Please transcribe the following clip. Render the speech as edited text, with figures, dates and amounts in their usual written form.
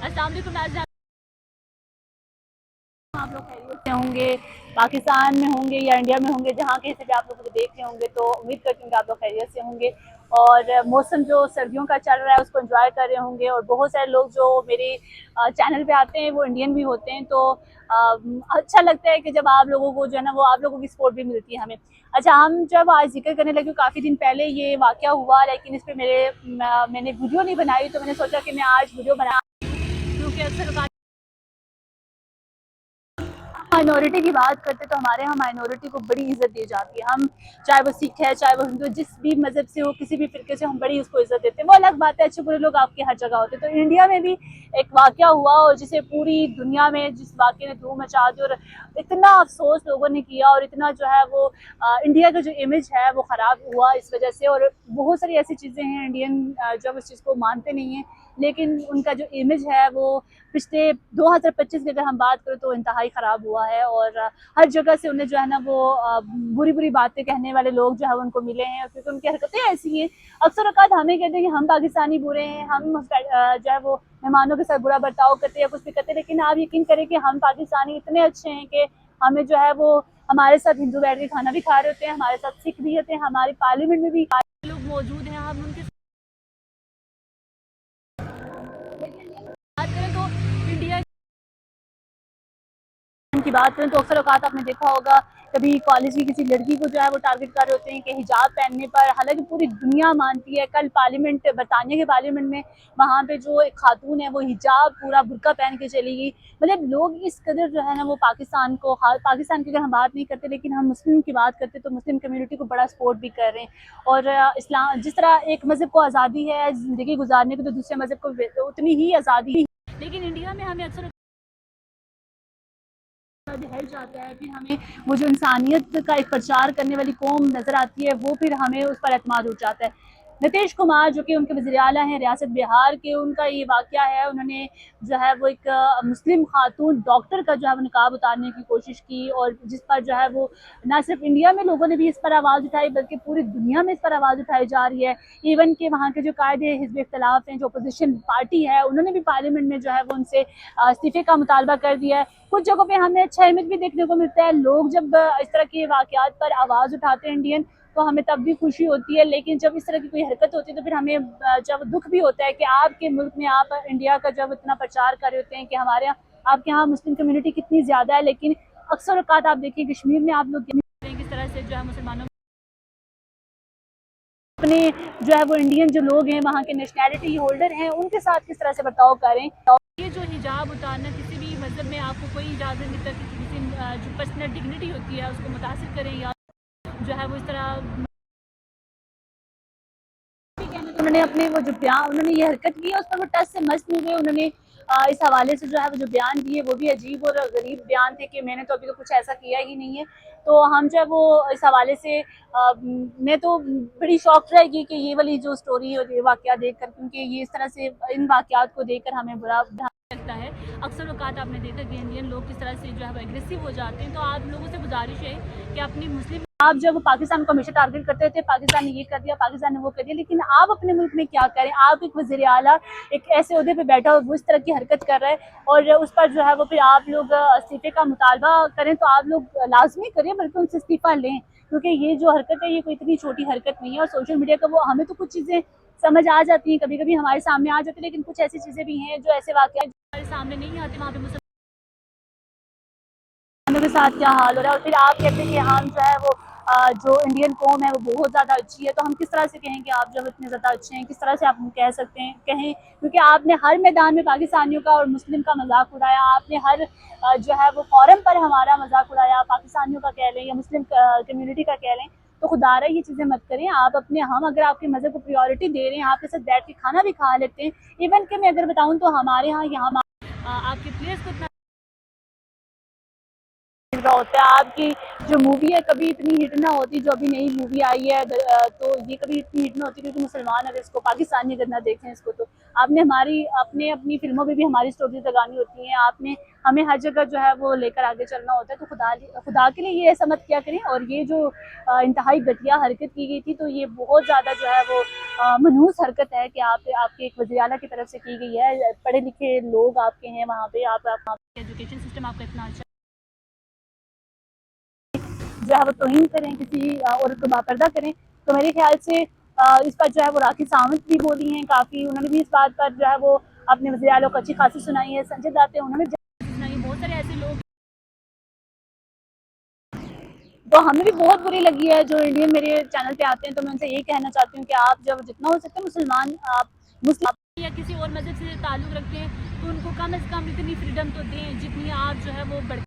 अस्सलाम वालेकुम नाज़रीन, आप लोग खैरियत से होंगे, पाकिस्तान में होंगे या इंडिया में होंगे, जहाँ कहीं से भी आप लोग देख रहे होंगे तो उम्मीद करती हूँ कि आप लोग खैरियत से होंगे और मौसम जो सर्दियों का चल रहा है उसको एंजॉय कर रहे होंगे। और बहुत सारे लोग जो मेरे चैनल पे आते हैं वो इंडियन भी होते हैं, तो अच्छा लगता है कि जब आप लोगों को जो है ना वो आप लोगों की सपोर्ट भी मिलती है हमें। अच्छा, हम जब आज जिक्र करने लगे, काफ़ी दिन पहले ये वाक़या हुआ, लेकिन इस पर मैंने वीडियो नहीं बनाई, तो मैंने सोचा कि मैं आज वीडियो बना, क्योंकि अक्सर माइनॉरिटी की बात करते तो हमारे यहाँ माइनॉरिटी को बड़ी इज्जत दी जाती है। हम चाहे वो सिख है, चाहे वो हिंदू, जिस भी मजहब से हो, किसी भी फिरके से, हम बड़ी उसको इज्जत देते हैं। वो अलग बात है, अच्छे बुरे लोग आपकी हर जगह होते हैं। तो इंडिया में भी एक वाक़या हुआ और जिसे पूरी दुनिया में, जिस वाक़े ने धूम मचा दी और इतना अफसोस लोगों ने किया और इतना जो है वो इंडिया का जो इमेज है वो ख़राब हुआ इस वजह से। और बहुत सारी ऐसी चीज़ें हैं, इंडियन जब इस चीज़ को मानते नहीं हैं, लेकिन उनका जो इमेज है वो पिछले 2025 की अगर हम बात करें तो इंतहाई ख़राब हुआ है। और हर जगह से उन्हें जो है ना वो बुरी बुरी बातें कहने वाले लोग जो है उनको मिले हैं, क्योंकि उनकी हरकतें ऐसी हैं। अक्सर औक़ात हमें कहते हैं कि हम पाकिस्तानी बुरे हैं, हम जो है वो मेहमानों के साथ बुरा बर्ताव करते हैं या कुछ भी करते हैं, लेकिन आप यकीन करें कि हम पाकिस्तानी इतने अच्छे हैं कि हमें जो है वो हमारे साथ हिंदू बैठ के खाना भी खा रहे होते हैं, हमारे साथ सिख भी होते हैं, हमारी पार्लियामेंट में भी लोग मौजूद हैं। हम उनके बात करें तो इंडिया की बात करें तो अक्सर औक़ात आपने देखा होगा, कभी कॉलेज की किसी लड़की को जो है वो टारगेट कर रहे होते हैं कि हिजाब पहनने पर, हालांकि पूरी दुनिया मानती है। कल पार्लियामेंट, बरतानिया के पार्लियामेंट में, वहाँ पे जो एक खातून है वो हिजाब पूरा बुर्का पहन के चली गई। मतलब लोग इस कदर जो है ना वो पाकिस्तान को, पाकिस्तान की अगर हम बात नहीं करते लेकिन हम मुस्लिम की बात करते तो मुस्लिम कम्युनिटी को बड़ा सपोर्ट भी कर रहे हैं। और इस्लाम जिस तरह एक मज़हब को आज़ादी है ज़िंदगी गुजारने की, तो दूसरे मज़हब को उतनी ही आज़ादी। लेकिन इंडिया में हमें अक्सर हट जाता है, फिर हमें वो जो इंसानियत का एक प्रचार करने वाली कौम नज़र आती है, वो फिर हमें उस पर एतमाद उठ जाता है। नीतीश कुमार जो कि उनके वज़ीर आला हैं रियासत बिहार के, उनका ये वाक़या है, उन्होंने जो है वो एक मुस्लिम खातून डॉक्टर का जो है वो निकाब उतारने की कोशिश की, और जिस पर जो है वो ना सिर्फ इंडिया में लोगों ने भी इस पर आवाज़ उठाई, बल्कि पूरी दुनिया में इस पर आवाज़ उठाई जा रही है। इवन के वहाँ के जो कायदे हिज़्ब इख्तिलाफ हैं, जो अपोजिशन पार्टी है, उन्होंने भी पार्लियामेंट में जो है वो उनसे इस्तीफ़े का मुतालबा कर दिया है। कुछ जगहों पे हमें अच्छा इमेज भी देखने को मिलता है, लोग जब इस तरह के वाक़यात पर आवाज़ उठाते हैं इंडियन, तो हमें तब भी खुशी होती है। लेकिन जब इस तरह की कोई हरकत होती है तो फिर हमें जब दुख भी होता है कि आपके मुल्क में, आप इंडिया का जब इतना प्रचार कर रहे होते हैं कि हमारे यहाँ, आपके यहाँ मुस्लिम कम्युनिटी कितनी ज़्यादा है, लेकिन अक्सर औक़ात आप देखिए कश्मीर में आप लोग किस तरह से जो है मुसलमानों अपने जो है वो इंडियन जो लोग हैं, वहाँ के नेशनैलिटी होल्डर हैं, उनके साथ किस तरह से बर्ताव करें। ये जो हिजाब उतारना, किसी भी मज़हब में आपको कोई इजाज़त नहीं देता कि किसी जो पर्सनल डिग्निटी होती है उसको मुतासिर करें या जो है वो इस तरह। उन्होंने अपने वो जो बयान, उन्होंने ये हरकत की है उस पर वो टस से मस नहीं हुए। उन्होंने इस हवाले से जो है वो जो बयान दिए वो भी अजीब और गरीब बयान थे कि मैंने तो अभी तो कुछ ऐसा किया ही नहीं है। तो हम जो है वो इस हवाले से मैं तो बड़ी शॉक रहेगी कि ये वाली जो स्टोरी और ये वाक़या देख कर, क्योंकि ये इस तरह से इन वाक़यात को देख कर हमें बुरा लगता है। अक्सर औक़ात आपने देखा कि इंडियन लोग किस तरह से जो है वो एग्रेसिव हो जाते हैं। तो आप लोगों से गुजारिश है कि अपनी मुस्लिम, आप जब पाकिस्तान को हमेशा टारगेट करते थे, पाकिस्तान ने ये कर दिया, पाकिस्तान ने वो कर दिया, लेकिन आप अपने मुल्क में क्या करें? आप एक वज़ीर आला एक ऐसे ओहदे पे बैठा और वो इस तरह की हरकत कर रहा है, और उस पर जो है वो फिर आप लोग इस्तीफ़े का मुतालबा करें, तो आप लोग लाज़मी करें, बल्कि उनसे इस्तीफ़ा लें, क्योंकि ये जो हरकत है ये कोई इतनी छोटी हरकत नहीं है। और सोशल मीडिया का वो, हमें तो कुछ चीज़ें समझ आ जाती हैं, कभी कभी हमारे सामने आ जाती है, लेकिन कुछ ऐसी चीज़ें भी हैं जो ऐसे वाक़यात हमारे सामने नहीं आते, वहाँ पे मुसलमानों के साथ क्या हाल हो रहा है। और फिर आप कहते हैं कि हम जो है वो जो इंडियन कौम है वो बहुत ज़्यादा अच्छी है, तो हम किस तरह से कहें कि आप जब इतने ज़्यादा अच्छे हैं, किस तरह से आप कह सकते हैं, कहें, क्योंकि आपने हर मैदान में पाकिस्तानियों का और मुस्लिम का मजाक उड़ाया, आपने हर जो है वो फोरम पर हमारा मजाक उड़ाया, पाकिस्तानियों का कह लें या मुस्लिम कम्युनिटी का कह लें। तो खुदारा ये चीज़ें मत करें आप अपने, हम अगर आपके मज़हब को प्रायोरिटी दे रहे हैं, आपके साथ बैठ के खाना भी खा लेते हैं। इवन कि मैं अगर बताऊँ तो हमारे यहाँ आपके प्लेयर्स को इतना ہوتا ہے. آپ کی جو مووی ہے کبھی اتنی ہٹ نہ ہوتی, جو ابھی نئی مووی آئی ہے تو یہ کبھی اتنی ہٹ نہ ہوتی, کیونکہ مسلمان اگر اس کو پاکستانی اگر نہ دیکھیں اس کو, تو آپ نے اپنی فلموں میں بھی ہماری سٹوریز لگانی ہوتی ہیں. آپ نے ہمیں ہر جگہ جو ہے وہ لے کر آگے چلنا ہوتا ہے. تو خدا کے لیے یہ ایسا مت کیا کریں. اور یہ جو انتہائی گھٹیا حرکت کی گئی تھی, تو یہ بہت زیادہ جو ہے وہ منحوس حرکت ہے کہ آپ کے ایک وزیر اعلیٰ کی طرف سے کی گئی ہے. پڑھے لکھے لوگ آپ کے ہیں وہاں پہ, آپ ایجوکیشن سسٹم آپ کا اتنا اچھا جو ہے وہ توہین کریں, کسی عورت کو باپردہ کریں. تو میرے خیال سے اس پر جو ہے وہ راکھی ساونت بھی بولی ہیں کافی, انہوں نے بھی اس بات پر جو ہے وہ اپنے وزیر اعلیٰ کو اچھی خاصی سنائی ہے. سنجے دت انہوں نے سنائی, بہت سارے ایسے لوگ. تو ہمیں بھی بہت بری لگی ہے جو انڈین میرے چینل پہ آتے ہیں. تو میں ان سے یہی کہنا چاہتی ہوں کہ آپ جب جتنا ہو سکتے مسلمان, آپ مسلم یا کسی اور مذہب سے تعلق رکھتے ہیں, تو ان کو کم از کم اتنی فریڈم تو دیں جتنی آپ جو ہے وہ